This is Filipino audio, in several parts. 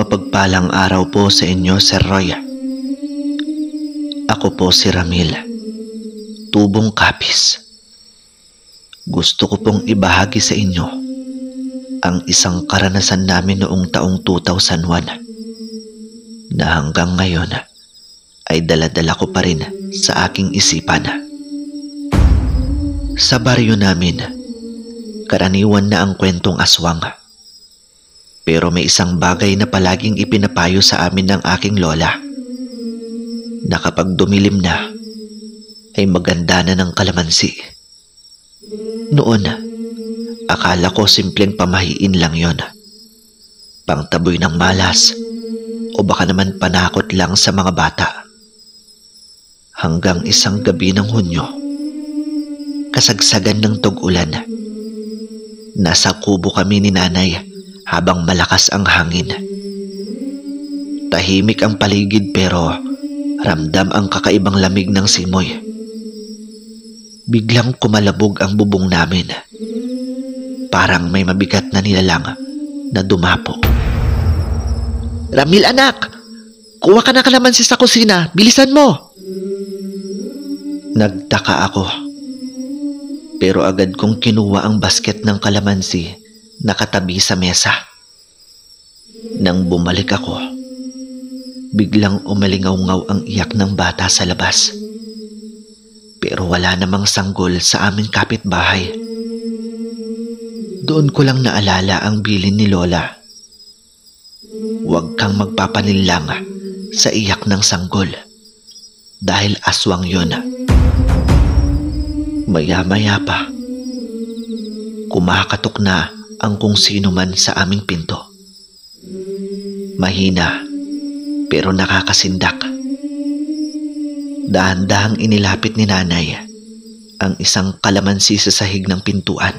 Mapagpalang araw po sa inyo, Sir Roy. Ako po si Ramil, tubong kapis. Gusto ko pong ibahagi sa inyo ang isang karanasan namin noong taong 2001 na hanggang ngayon ay dala-dala ko pa rin sa aking isipan. Sa baryo namin, karaniwan na ang kwentong aswang. Pero may isang bagay na palaging ipinapayo sa amin ng aking lola, na kapag dumilim na, ay maganda na ng kalamansi. Noon, akala ko simpleng pamahiin lang yon, pangtaboy ng malas, o baka naman panakot lang sa mga bata. Hanggang isang gabi ng Hunyo, kasagsagan ng tug-ulan, nasa kubo kami ni nanay habang malakas ang hangin. Tahimik ang paligid pero ramdam ang kakaibang lamig ng simoy. Biglang kumalabog ang bubong namin. Parang may mabigat na nilalang na dumapo. "Ramil anak! Kuha ka na kalamansi sa kusina! Bilisan mo!" Nagtaka ako. Pero agad kong kinuha ang basket ng kalamansi nakatabi sa mesa. Nang bumalik ako, biglang umalingaw-ngaw ang iyak ng bata sa labas. Pero wala namang sanggol sa aming kapitbahay. Doon ko lang naalala ang bilin ni Lola. Huwag kang magpapalinlang sa iyak ng sanggol dahil aswang yon. Maya-maya pa, kumakatok na ang kung sino man sa aming pinto. Mahina pero nakakasindak. Dahan-dahang inilapit ni nanay ang isang kalamansi sa sahig ng pintuan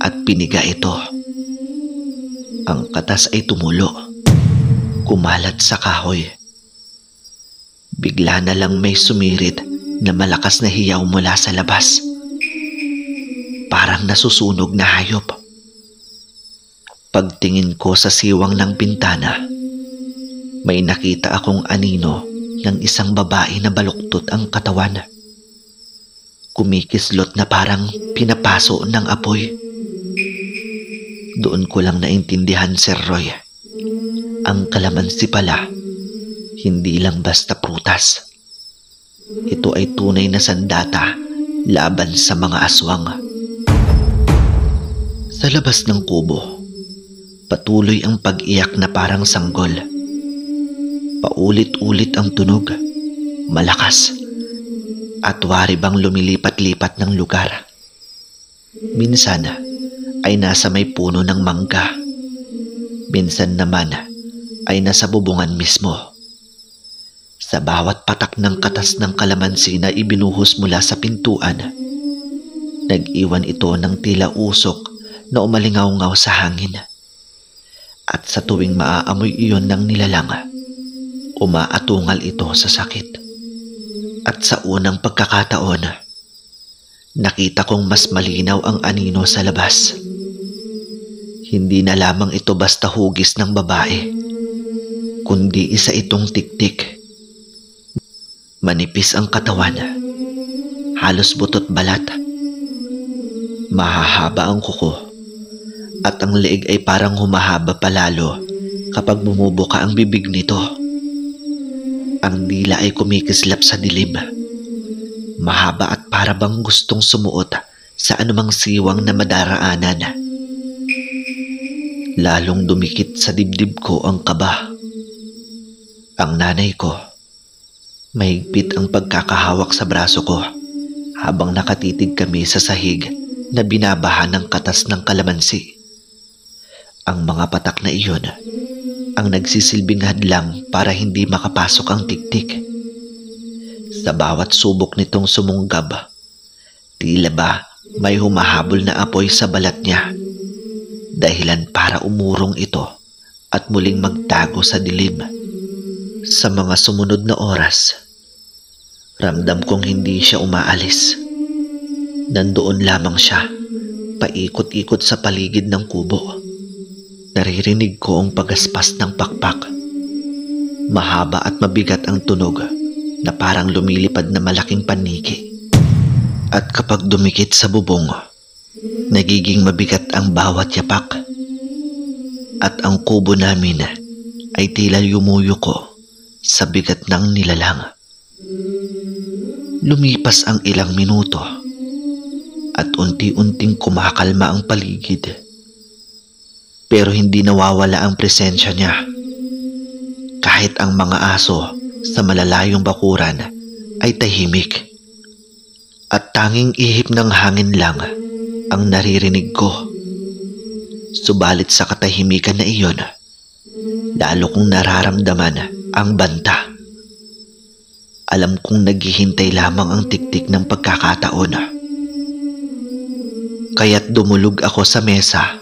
at piniga ito. Ang katas ay tumulo, kumalat sa kahoy. Bigla na lang may sumirit na malakas na hiyaw mula sa labas. Parang nasusunog na hayop. Pagtingin ko sa siwang ng bintana, may nakita akong anino ng isang babae na baluktot ang katawan. Kumikislot na parang pinapaso ng apoy. Doon ko lang naintindihan, Sir Roy, ang kalamansi pala, hindi lang basta prutas. Ito ay tunay na sandata laban sa mga aswang. Sa labas ng kubo, patuloy ang pag-iyak na parang sanggol. Paulit-ulit ang tunog, malakas, at wari bang lumilipat-lipat ng lugar. Minsan ay nasa may puno ng mangga. Minsan naman ay nasa bubungan mismo. Sa bawat patak ng katas ng kalamansi na ibinuhos mula sa pintuan, nag-iwan ito ng tila usok na umalingaw-ngaw sa hangin. At sa tuwing maaamoy iyon ng nilalang, umaatungal ito sa sakit. At sa unang pagkakataon, nakita kong mas malinaw ang anino sa labas. Hindi na lamang ito basta hugis ng babae, kundi isa itong tiktik. Manipis ang katawan, halos butot balat. Mahahaba ang kuko, at ang leeg ay parang humahaba palalo kapag bumubuka ang bibig nito. Ang dila ay kumikislap sa dilim, mahaba at para bang gustong sumuot sa anumang siwang na madaraanan. Lalong dumikit sa dibdib ko ang kaba. Ang nanay ko, mahigpit ang pagkakahawak sa braso ko habang nakatitig kami sa sahig na binabaha ng katas ng kalamansi. Ang mga patak na iyon ang nagsisilbing hadlang para hindi makapasok ang tiktik. Sa bawat subok nitong sumunggab, tila ba may humahabol na apoy sa balat niya, dahilan para umurong ito at muling magtago sa dilim. Sa mga sumunod na oras, ramdam kong hindi siya umaalis. Nandoon lamang siya, paikot-ikot sa paligid ng kubo. naririnig ko ang pagaspas ng pakpak. Mahaba at mabigat ang tunog na parang lumilipad na malaking paniki. At kapag dumikit sa bubong, nagiging mabigat ang bawat yapak. At ang kubo namin ay tila yumuyuko sa bigat ng nilalang. Lumipas ang ilang minuto at unti-unting kumakalma ang paligid. Pero hindi nawawala ang presensya niya. Kahit ang mga aso sa malalayong bakuran ay tahimik. At tanging ihip ng hangin lang ang naririnig ko. Subalit sa katahimikan na iyon, lalo kong nararamdaman ang banta. Alam kong naghihintay lamang ang tiktik ng pagkakataon. Kaya't dumulog ako sa mesa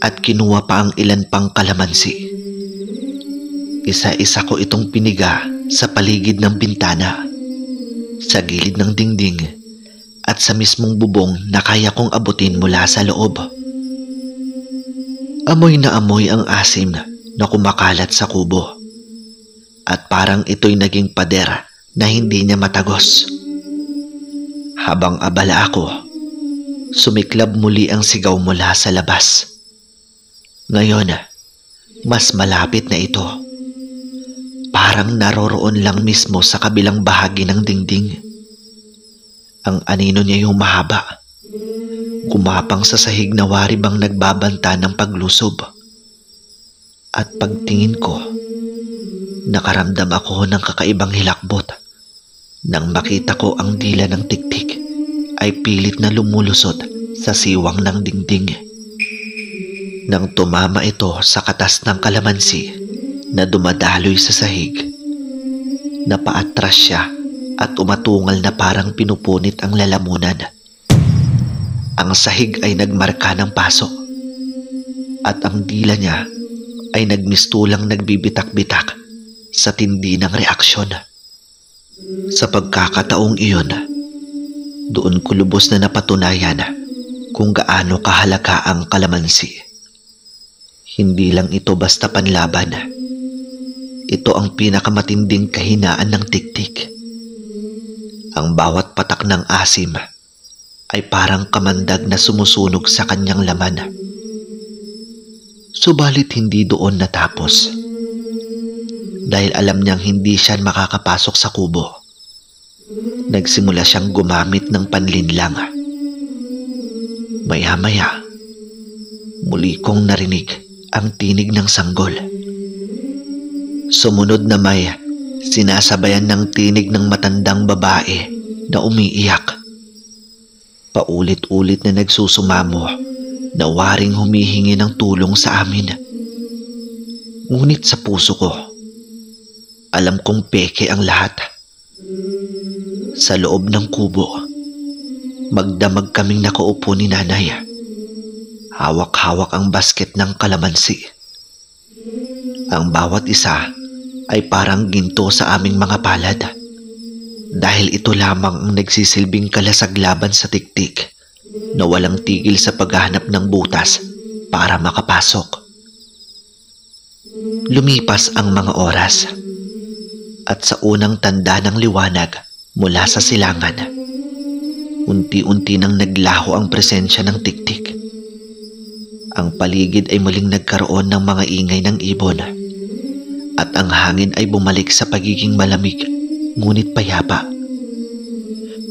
at kinuha pa ang ilan pang kalamansi. Isa-isa ko itong piniga sa paligid ng bintana, sa gilid ng dingding, at sa mismong bubong na kaya kong abutin mula sa loob. Amoy na amoy ang asim na kumakalat sa kubo, at parang ito'y naging pader na hindi niya matagos. Habang abala ako, sumiklab muli ang sigaw mula sa labas. Ngayon, mas malapit na ito. Parang naroroon lang mismo sa kabilang bahagi ng dingding. Ang anino niya yung mahaba, gumapang sa sahig na wari bang nagbabanta ng paglusob. At pagtingin ko, nakaramdam ako ng kakaibang hilakbot nang makita ko ang dila ng tiktik ay pilit na lumulusot sa siwang ng dingding. Nang tumama ito sa katas ng kalamansi na dumadaloy sa sahig, napaatras siya at umatungal na parang pinupunit ang lalamunan. Ang sahig ay nagmarka ng paso at ang dila niya ay nagmistulang nagbibitak-bitak sa tindi ng reaksyon. Sa pagkakataong iyon, doon ko lubos na napatunayan kung gaano kahalaga ang kalamansi. Hindi lang ito basta panlaban. Ito ang pinakamatinding kahinaan ng tiktik. Ang bawat patak ng asim ay parang kamandag na sumusunog sa kanyang laman. Subalit hindi doon natapos. Dahil alam niyang hindi siya makakapasok sa kubo, nagsimula siyang gumamit ng panlinlang. Maya-maya, muli kong narinig ang tinig ng sanggol. Sumunod na may sinasabayan ng tinig ng matandang babae na umiiyak. Paulit-ulit na nagsusumamo na waring humihingi ng tulong sa amin. Ngunit sa puso ko, alam kong peke ang lahat. Sa loob ng kubo, magdamag kaming nakaupo ni nanay. Hawak-hawak ang basket ng kalamansi. Ang bawat isa ay parang ginto sa aming mga palad. Dahil ito lamang ang nagsisilbing kalasaglaban sa tiktik na walang tigil sa paghahanap ng butas para makapasok. Lumipas ang mga oras at sa unang tanda ng liwanag mula sa silangan, unti-unti nang naglaho ang presensya ng tiktik. Ang paligid ay muling nagkaroon ng mga ingay ng ibon at ang hangin ay bumalik sa pagiging malamig ngunit payapa.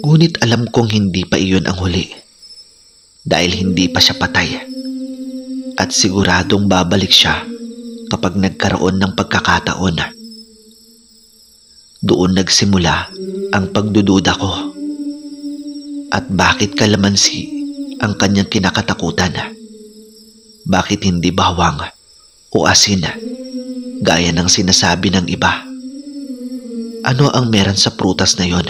Ngunit alam kong hindi pa iyon ang huli dahil hindi pa siya patay at siguradong babalik siya kapag nagkaroon ng pagkakataon. Doon nagsimula ang pagdududa ko. At bakit kalamansi ang kanyang kinakatakutan? Bakit hindi bawang o asin gaya ng sinasabi ng iba? Ano ang meron sa prutas na yon?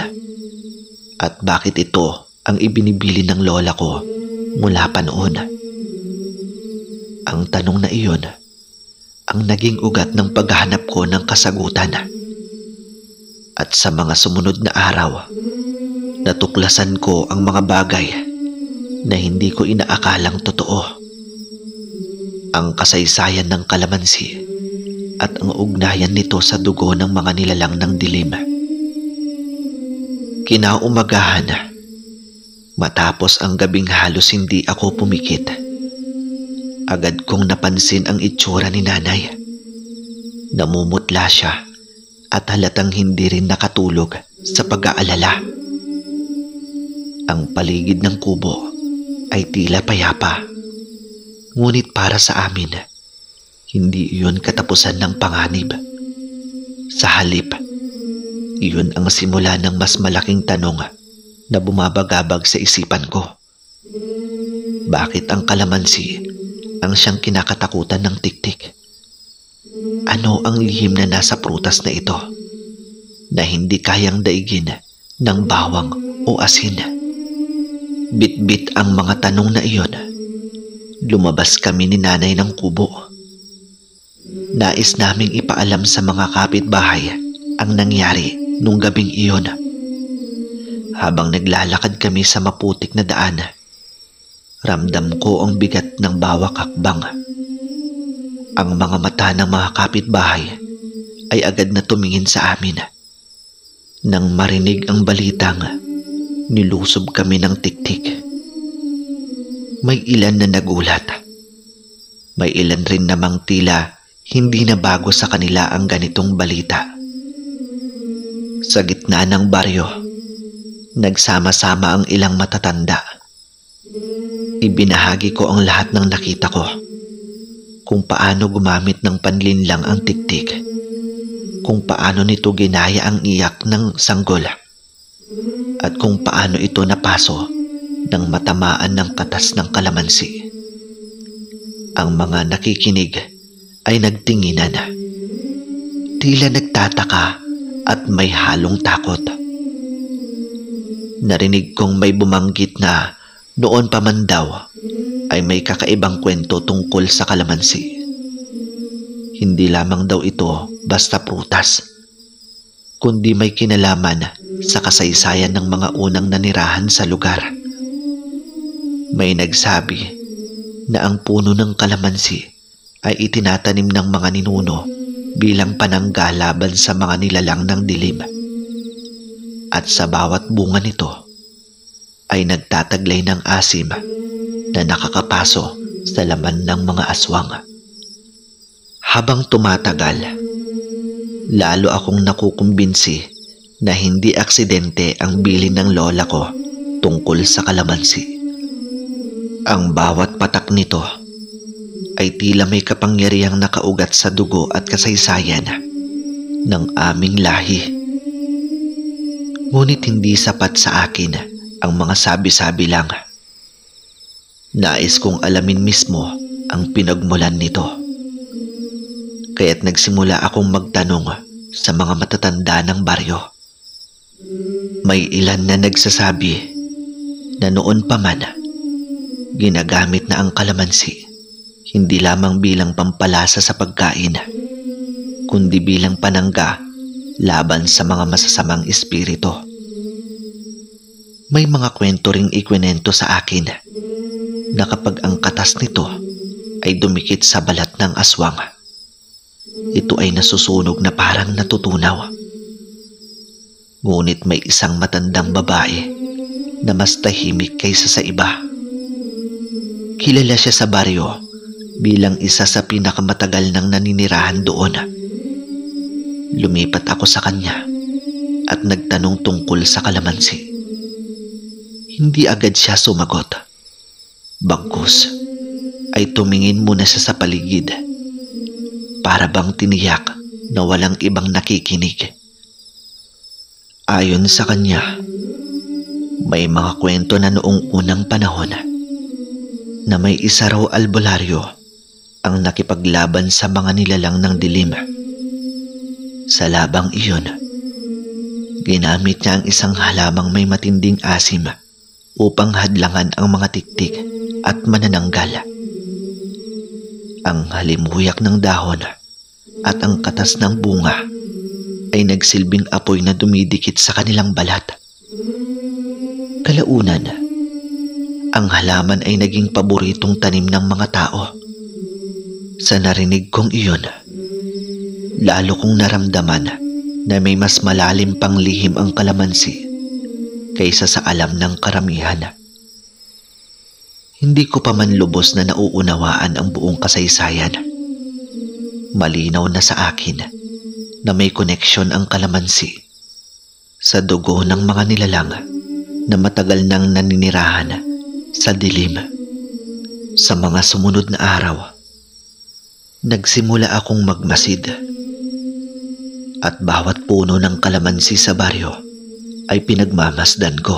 At bakit ito ang ibinibili ng lola ko mula pa noon? Ang tanong na iyon ang naging ugat ng paghahanap ko ng kasagutan. At sa mga sumunod na araw, natuklasan ko ang mga bagay na hindi ko inaakalang totoo. ang kasaysayan ng kalamansi at ang ugnayan nito sa dugo ng mga nilalang ng dilim. Kinaumagahan, matapos ang gabing halos hindi ako pumikit, agad kong napansin ang itsura ni nanay. Namumutla siya at halatang hindi rin nakatulog sa pag-aalala. Ang paligid ng kubo ay tila payapa, ngunit para sa amin, hindi iyon katapusan ng panganib. Sa halip, iyon ang simula ng mas malaking tanong na bumabagabag sa isipan ko. Bakit ang kalamansi ang siyang kinakatakutan ng tiktik? Ano ang lihim na nasa prutas na ito na hindi kayang daigin ng bawang o asin? Bit-bit ang mga tanong na iyon. Lumabas kami ni nanay ng kubo. Nais naming ipaalam sa mga kapitbahay ang nangyari nung gabing iyon. Habang naglalakad kami sa maputik na daan, ramdam ko ang bigat ng bawat hakbang. Ang mga mata ng mga kapitbahay ay agad na tumingin sa amin. Nang marinig ang balitang, nilusob kami ng tiktik. May ilan na nagulat. May ilan rin namang tila hindi na bago sa kanila ang ganitong balita. Sa gitna ng baryo, nagsama-sama ang ilang matatanda. Ibinahagi ko ang lahat ng nakita ko. Kung paano gumamit ng panlinlang ang tiktik, kung paano nito ginaya ang iyak ng sanggol, at kung paano ito napaso nang matamaan ng katas ng kalamansi. Ang mga nakikinig ay nagtinginan, tila nagtataka at may halong takot. Narinig kong may bumanggit na noon pa man daw ay may kakaibang kwento tungkol sa kalamansi. Hindi lamang daw ito basta prutas, kundi may kinalaman sa kasaysayan ng mga unang nanirahan sa lugar. May nagsabi na ang puno ng kalamansi ay itinatanim ng mga ninuno bilang panangga laban sa mga nilalang ng dilim. At sa bawat bunga nito ay nagtataglay ng asim na nakakapaso sa laman ng mga aswang. Habang tumatagal, lalo akong nakukumbinsi na hindi aksidente ang bilin ng lola ko tungkol sa kalamansi. Ang bawat patak nito ay tila may kapangyarihang nakaugat sa dugo at kasaysayan ng aming lahi. Ngunit hindi sapat sa akin ang mga sabi-sabi lang. Nais kong alamin mismo ang pinagmulan nito. Kaya't nagsimula akong magtanong sa mga matatanda ng baryo. May ilan na nagsasabi na noon pa man, ginagamit na ang kalamansi hindi lamang bilang pampalasa sa pagkain, kundi bilang panangga laban sa mga masasamang espiritu. May mga kwento ring ikwinento sa akin na kapag ang katas nito ay dumikit sa balat ng aswang, ito ay nasusunog na parang natutunaw. Ngunit may isang matandang babae na mas tahimik kaysa sa iba. Kilala siya sa baryo bilang isa sa pinakamatagal ng naninirahan doon. Lumipat ako sa kanya at nagtanong tungkol sa kalamansi. Hindi agad siya sumagot. Bagkus ay tumingin muna siya sa paligid, para bang tiniyak na walang ibang nakikinig. Ayon sa kanya, may mga kwento na noong unang panahon na may isa raw albularyo ang nakipaglaban sa mga nilalang ng dilim. Sa labang iyon, ginamit niya ang isang halamang may matinding asim upang hadlangan ang mga tiktik at manananggal. Ang halimuyak ng dahon at ang katas ng bunga ay nagsilbing apoy na dumidikit sa kanilang balat. Kalaunan, ang halaman ay naging paboritong tanim ng mga tao. Sa narinig kong iyon, lalo kong naramdaman na may mas malalim pang lihim ang kalamansi kaysa sa alam ng karamihan. Hindi ko pa man lubos na nauunawaan ang buong kasaysayan. Malinaw na sa akin na may koneksyon ang kalamansi sa dugo ng mga nilalang na matagal nang naninirahan sa dilim. Sa mga sumunod na araw, nagsimula akong magmasid at bawat puno ng kalamansi sa baryo ay pinagmamasdan ko.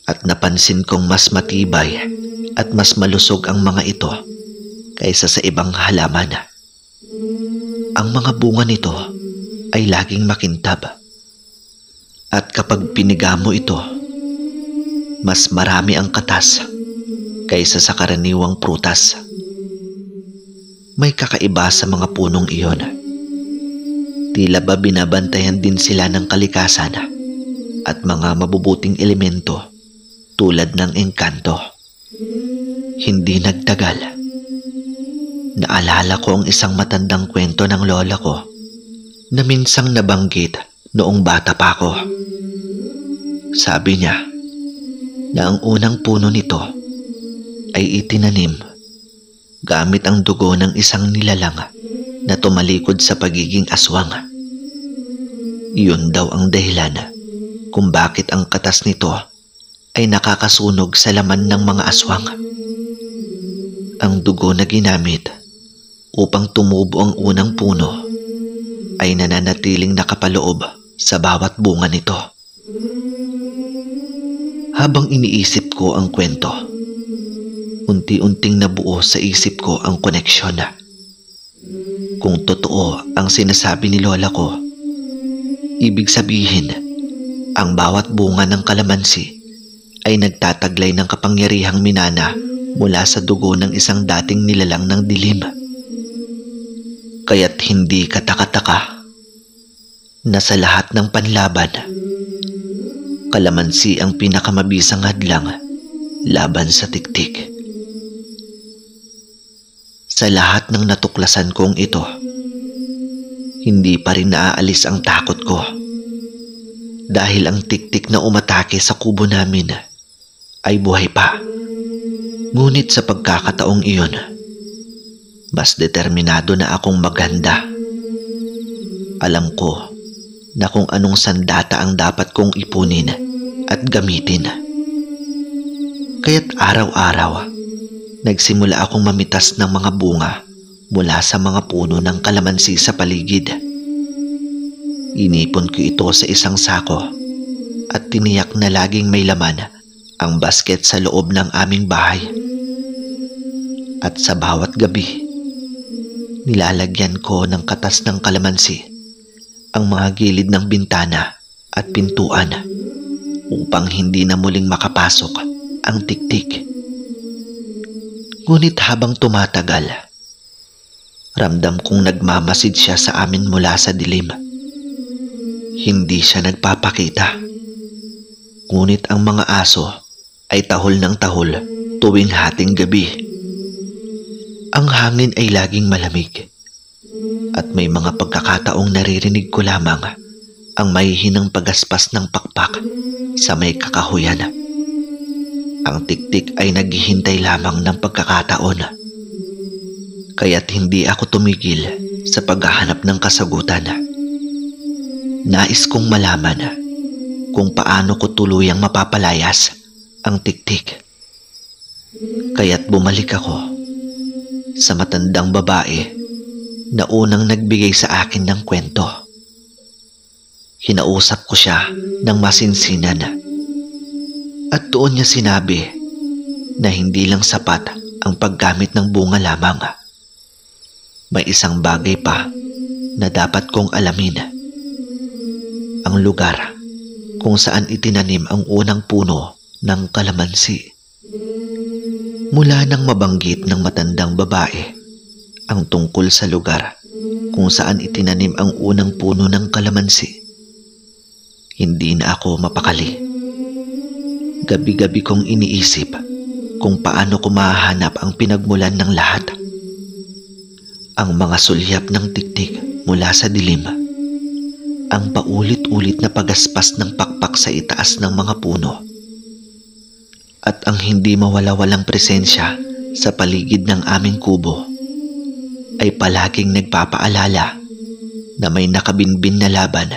At napansin kong mas matibay at mas malusog ang mga ito kaysa sa ibang halaman. Ang mga bunga nito ay laging makintab. At kapag piniga mo ito, mas marami ang katas kaysa sa karaniwang prutas. May kakaiba sa mga punong iyon. Tila ba binabantayan din sila ng kalikasan at mga mabubuting elemento tulad ng engkanto. Hindi nagtagal. Naalala ko ang isang matandang kwento ng lola ko na minsang nabanggit noong bata pa ako. Sabi niya na ang unang puno nito ay itinanim gamit ang dugo ng isang nilalang na tumalikod sa pagiging aswang. Iyon daw ang dahilan kung bakit ang katas nito ay nakakasunog sa laman ng mga aswang. Ang dugo na ginamit upang tumubo ang unang puno ay nananatiling nakapaloob sa bawat bunga nito. Habang iniisip ko ang kwento, unti-unting nabuo sa isip ko ang koneksyon. Kung totoo ang sinasabi ni lola ko, ibig sabihin, ang bawat bunga ng kalamansi ay nagtataglay ng kapangyarihang minana mula sa dugo ng isang dating nilalang ng dilim. Kaya't hindi kataka-taka na sa lahat ng panlaban, kalamansi ang pinakamabisang hadlang laban sa tiktik. Sa lahat ng natuklasan kong ito, hindi pa rin naaalis ang takot ko. Dahil ang tiktik na umatake sa kubo namin ay buhay pa. Ngunit sa pagkakataong iyon, mas determinado na akong maghanda. Alam ko na kung anong sandata ang dapat kong ipunin at gamitin. Kaya't araw-araw, nagsimula akong mamitas ng mga bunga mula sa mga puno ng kalamansi sa paligid. Inipon ko ito sa isang sako at tiniyak na laging may laman ang basket sa loob ng aming bahay. At sa bawat gabi, nilalagyan ko ng katas ng kalamansi ang mga gilid ng bintana at pintuan upang hindi na muling makapasok ang tiktik. Ngunit habang tumatagal, ramdam kong nagmamasid siya sa amin mula sa dilim. Hindi siya nagpapakita. Ngunit ang mga aso ay tahol ng tahol tuwing hating gabi. Ang hangin ay laging malamig at may mga pagkakataong naririnig ko lamang ang mahihinang pagaspas ng pakpak sa may kakahuyan. Ang tiktik ay naghihintay lamang ng pagkakataon. Kaya't hindi ako tumigil sa paghahanap ng kasagutan. Nais kong malaman kung paano ko tuluyang mapapalayas ang tiktik. Kaya't bumalik ako sa matandang babae na unang nagbigay sa akin ng kwento. Kinausap ko siya ng masinsinan at doon niya sinabi na hindi lang sapat ang paggamit ng bunga lamang. May isang bagay pa na dapat kong alamin. Ang lugar kung saan itinanim ang unang puno ng kalamansi. Mula nang mabanggit ng matandang babae ang tungkol sa lugar kung saan itinanim ang unang puno ng kalamansi, hindi na ako mapakali. Gabi-gabi kong iniisip kung paano ko mahahanap ang pinagmulan ng lahat. Ang mga sulyap ng tiktik mula sa dilim, ang paulit-ulit na pagaspas ng pakpak sa itaas ng mga puno, at ang hindi mawala-walang presensya sa paligid ng aming kubo ay palaging nagpapaalala na may nakabinbin na laban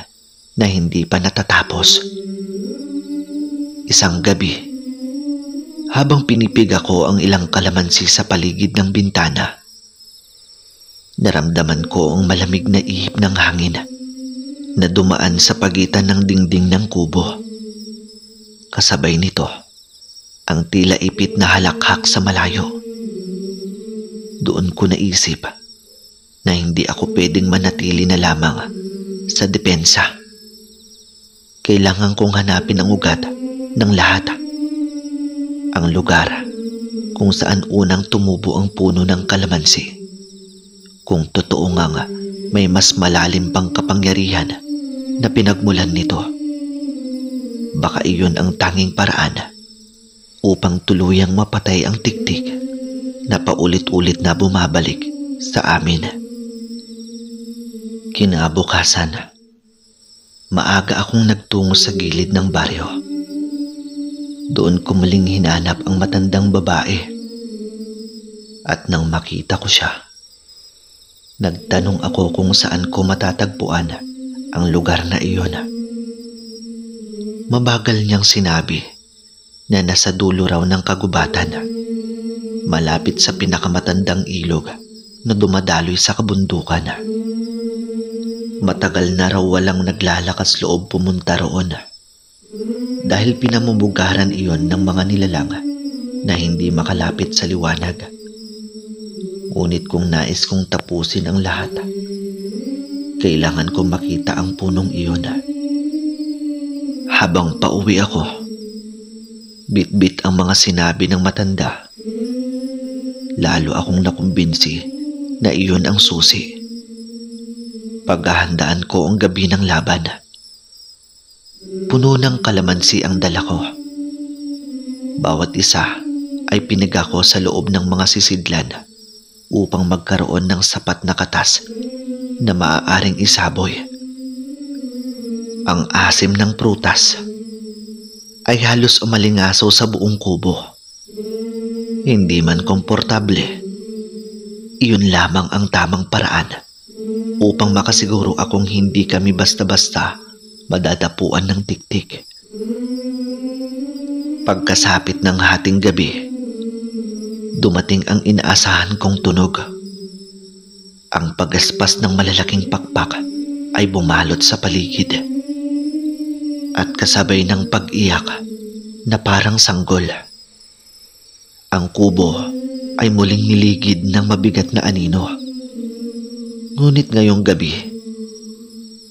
na hindi pa natatapos. Isang gabi, habang pinipig ako ang ilang kalamansi sa paligid ng bintana, naramdaman ko ang malamig na ihip ng hangin na dumaan sa pagitan ng dingding ng kubo. Kasabay nito, ang tila ipit na halakhak sa malayo. Doon ko naisip na hindi ako pwedeng manatili na lamang sa depensa. Kailangan kong hanapin ang ugat ng lahat. Ang lugar kung saan unang tumubo ang puno ng kalamansi. Kung totoo nga may mas malalim pang kapangyarihan na pinagmulan nito. Baka iyon ang tanging paraan upang tuluyang mapatay ang tiktik na paulit-ulit na bumabalik sa amin. Kinabukasan, maaga akong nagtungo sa gilid ng baryo. Doon ko muling hinanap ang matandang babae. At nang makita ko siya, nagtanong ako kung saan ko matatagpuan ang lugar na iyon. Mabagal niyang sinabi na nasa dulo raw ng kagubatan, malapit sa pinakamatandang ilog na dumadaloy sa kabundukan. Matagal na raw walang naglalakas loob pumunta roon dahil pinamumugaran iyon ng mga nilalang na hindi makalapit sa liwanag. Ngunit kung nais kong tapusin ang lahat, kailangan kong makita ang punong iyon. Habang pauwi ako, bit-bit ang mga sinabi ng matanda. Lalo akong nakumbinsi na iyon ang susi. Paghahandaan ko ang gabi ng laban. Puno ng kalamansi ang dala ko. Bawat isa ay pinaga ko sa loob ng mga sisidlan upang magkaroon ng sapat na katas na maaaring isaboy. Ang asim ng prutas ay halos umalingaso sa buong kubo. Hindi man komportable, iyon lamang ang tamang paraan upang makasiguro akong hindi kami basta-basta madadapuan ng tiktik. Pagkasapit ng hating gabi, dumating ang inaasahan kong tunog. Ang pagaspas ng malalaking pakpak ay bumalot sa paligid. At kasabay ng pag-iyak na parang sanggol. Ang kubo ay muling niligid ng mabigat na anino. Ngunit ngayong gabi,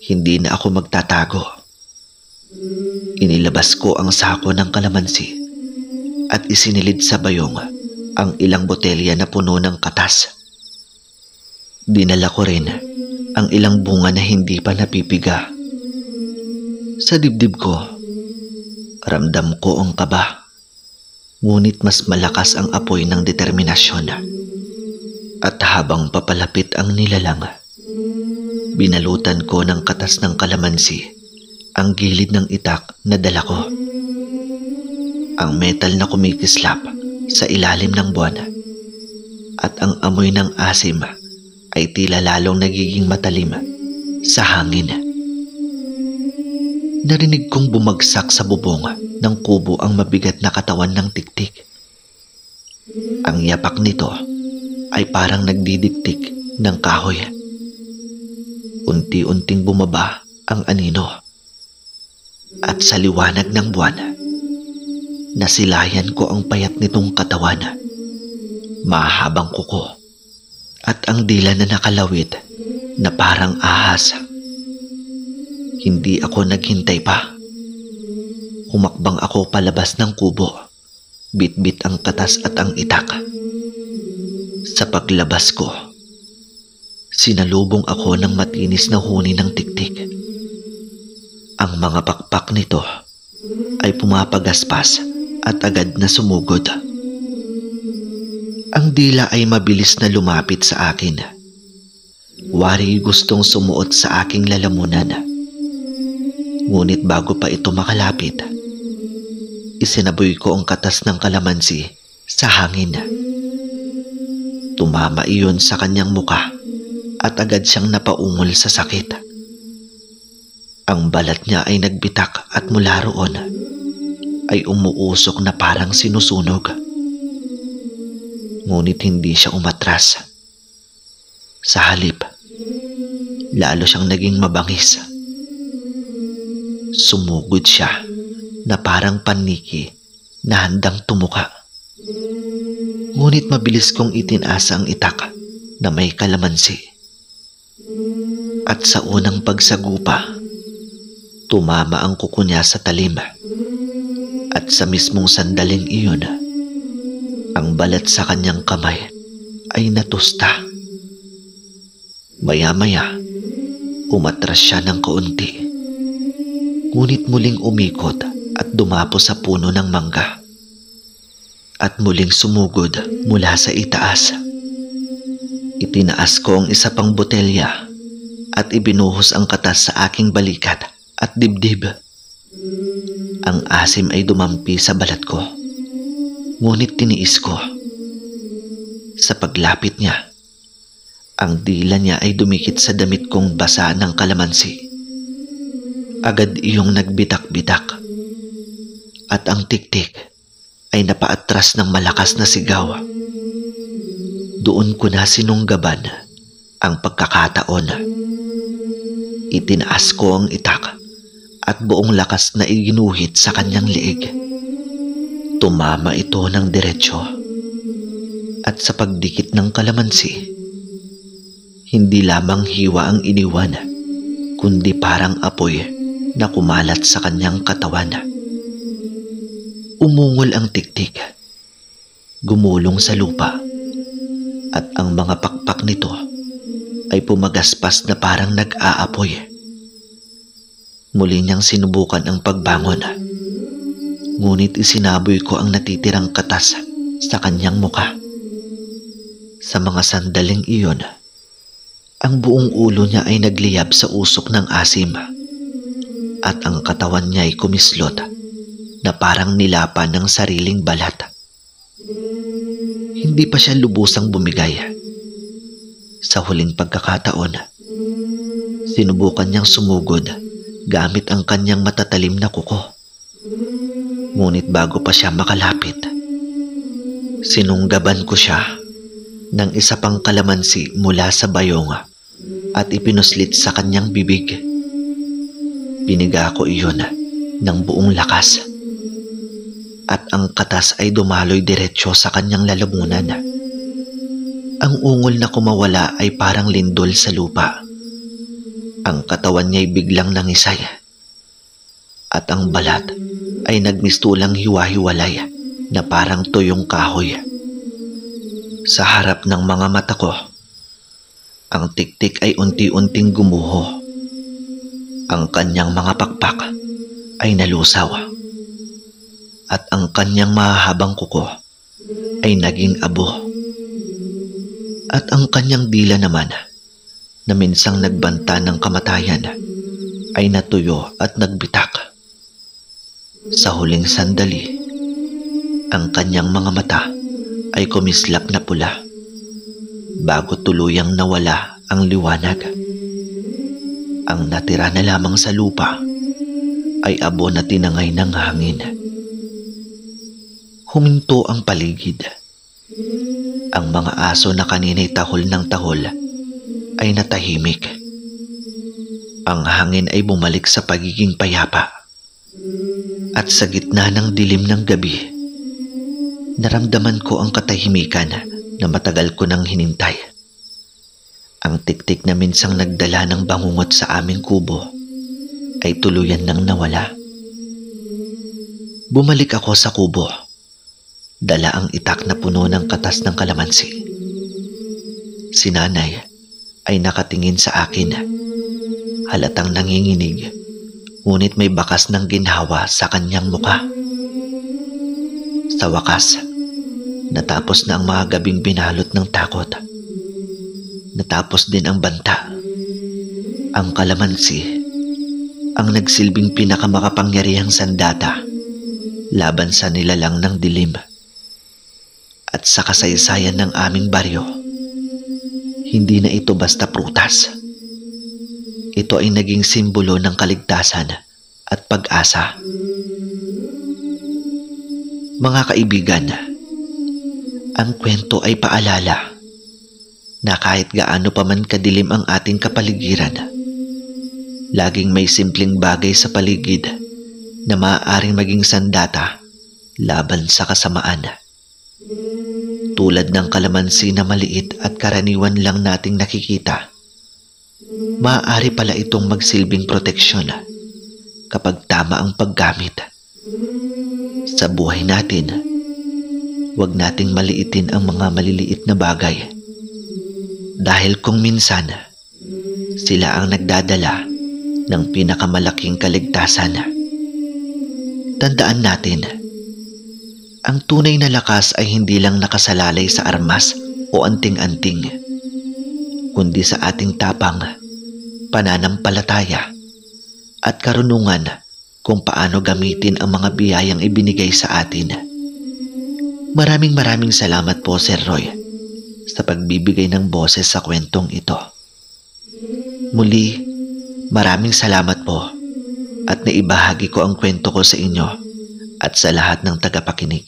hindi na ako magtatago. Inilabas ko ang sako ng kalamansi at isinilid sa bayong ang ilang botelya na puno ng katas. Dinala ko rin ang ilang bunga na hindi pa napipiga. Sa dibdib ko, ramdam ko ang kaba. Ngunit mas malakas ang apoy ng determinasyon. At habang papalapit ang nilalang, binalutan ko ng katas ng kalamansi ang gilid ng itak na dala ko. Ang metal na kumikislap sa ilalim ng buwan at ang amoy ng asim ay tila lalong nagiging matalim sa hangin. Narinig kong bumagsak sa bubong ng kubo ang mabigat na katawan ng tiktik. Ang yapak nito ay parang nagdidiktik ng kahoy. Unti-unting bumaba ang anino. At sa liwanag ng buwan, nasilayan ko ang payat nitong katawan. Mahabang kuko at ang dila na nakalawit na parang ahas. Hindi ako naghintay pa. Humakbang ako palabas ng kubo. Bit-bit ang katas at ang itak. Sa paglabas ko, sinalubong ako ng matinis na huni ng tiktik. Ang mga pakpak nito ay pumapagaspas at agad na sumugod. Ang dila ay mabilis na lumapit sa akin Wari gustong sumuot sa aking lalamunan. Ngunit bago pa ito makalapit, isinaboy ko ang katas ng kalamansi sa hangin. Tumama iyon sa kanyang muka at agad siyang napaungol sa sakit. Ang balat niya ay nagbitak at mula roon ay umuusok na parang sinusunog. Ngunit hindi siya umatras. Sa halip, lalo siyang naging mabangis. Sumugod siya na parang paniki na handang tumuka. Ngunit mabilis kong itinasa ang itak na may kalamansi. At sa unang pagsagupa, tumama ang kuko niya sa talim. At sa mismong sandaling iyon, ang balat sa kanyang kamay ay natusta. Maya-maya, umatras siya ng kaunti. Ngunit muling umikot at dumapo sa puno ng mangga. At muling sumugod mula sa itaas. Itinaas ko ang isa pang botelya at ibinuhos ang katas sa aking balikat at dibdib. Ang asim ay dumampi sa balat ko. Ngunit tiniis ko. Sa paglapit niya, ang dila niya ay dumikit sa damit kong basa ng kalamansi. Agad iyong nagbitak-bitak. At ang tiktik ay napaatras ng malakas na sigaw. Doon ko na sinunggaban ang pagkakataon. Itinaas ko ang itak at buong lakas na iginuhit sa kanyang liig. Tumama ito ng diretsyo. At sa pagdikit ng kalamansi, hindi lamang hiwa ang iniwan, kundi parang apoy na kumalat sa kanyang katawan. Umungol ang tiktik, gumulong sa lupa, at ang mga pakpak nito ay pumagaspas na parang nag-aapoy. Muli niyang sinubukan ang pagbangon, ngunit isinaboy ko ang natitirang katas sa kanyang muka. Sa mga sandaling iyon, ang buong ulo niya ay nagliyab sa usok ng asim, at ang katawan niya ay kumislot na parang nilapan ng sariling balat. Hindi pa siya lubusang bumigay. Sa huling pagkakataon, sinubukan niyang sumugod gamit ang kanyang matatalim na kuko. Ngunit bago pa siya makalapit, sinunggaban ko siya ng isa pang kalamansi mula sa bayong at ipinuslit sa kanyang bibig. Piniga ko iyon ng buong lakas. At ang katas ay dumaloy diretsyo sa kanyang lalamunan. Ang ungol na kumawala ay parang lindol sa lupa. Ang katawan niya ay biglang nangisay. At ang balat ay nagmistulang hiwa-hiwalay na parang tuyong kahoy. Sa harap ng mga mata ko, ang tiktik ay unti-unting gumuho. Ang kanyang mga pakpak ay nalusaw. At ang kanyang mahahabang kuko ay naging abo. At ang kanyang dila naman, na minsang nagbanta ng kamatayan, ay natuyo at nagbitak. Sa huling sandali, ang kanyang mga mata ay kumislap na pula bago tuluyang nawala ang liwanag. Ang natira na lamang sa lupa ay abo na tinangay ng hangin. Huminto ang paligid. Ang mga aso na kanina'y tahol ng tahol ay natahimik. Ang hangin ay bumalik sa pagiging payapa. At sa gitna ng dilim ng gabi, naramdaman ko ang katahimikan na matagal ko nang hinintay. Ang tiktik na minsang nagdala ng bangungot sa aming kubo ay tuluyan nang nawala. Bumalik ako sa kubo. Dala ang itak na puno ng katas ng kalamansi. Si nanay ay nakatingin sa akin. Halatang nanginginig, ngunit may bakas ng ginhawa sa kanyang muka. Sa wakas, natapos na ang mga gabing binalot ng takot. Natapos din ang banta. Ang kalamansi ang nagsilbing pinakamakapangyarihang sandata laban sa nilalang ng dilim. At sa kasaysayan ng aming baryo, hindi na ito basta prutas. Ito ay naging simbolo ng kaligtasan at pag-asa. Mga kaibigan, ang kwento ay paalala na kahit gaano pa man kadilim ang ating kapaligiran, laging may simpleng bagay sa paligid na maaaring maging sandata laban sa kasamaan. Tulad ng kalamansi na maliit at karaniwan lang nating nakikita, maaari pala itong magsilbing proteksyon kapag tama ang paggamit. Sa buhay natin, huwag nating maliitin ang mga maliliit na bagay. Dahil kung minsan, sila ang nagdadala ng pinakamalaking kaligtasan. Tandaan natin, ang tunay na lakas ay hindi lang nakasalalay sa armas o anting-anting, kundi sa ating tapang, pananampalataya, at karunungan kung paano gamitin ang mga biyayang ibinigay sa atin. Maraming salamat po, Sir Roy, sa pagbibigay ng boses sa kwentong ito. Muli, maraming salamat po at naibahagi ko ang kwento ko sa inyo at sa lahat ng tagapakinig.